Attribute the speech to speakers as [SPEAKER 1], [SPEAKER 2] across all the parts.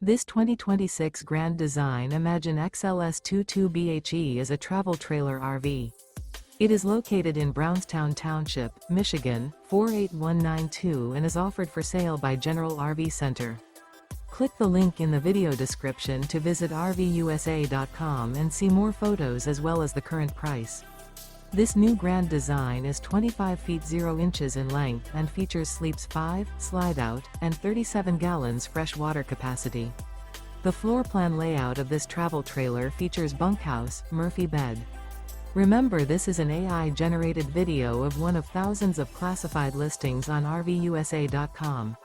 [SPEAKER 1] This 2026 Grand Design Imagine XLS 22BHE is a travel trailer RV. It is located in Brownstown Township, Michigan, 48192 and is offered for sale by General RV Center. Click the link in the video description to visit RVUSA.com and see more photos as well as the current price. This new Grand Design is 25 feet 0 inches in length and features sleeps 5, slide-out, and 37 gallons fresh water capacity. The floor plan layout of this travel trailer features bunkhouse, Murphy bed. Remember, this is an AI-generated video of one of thousands of classified listings on RVUSA.com.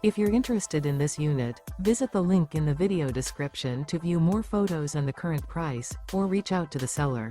[SPEAKER 1] If you're interested in this unit, visit the link in the video description to view more photos and the current price, or reach out to the seller.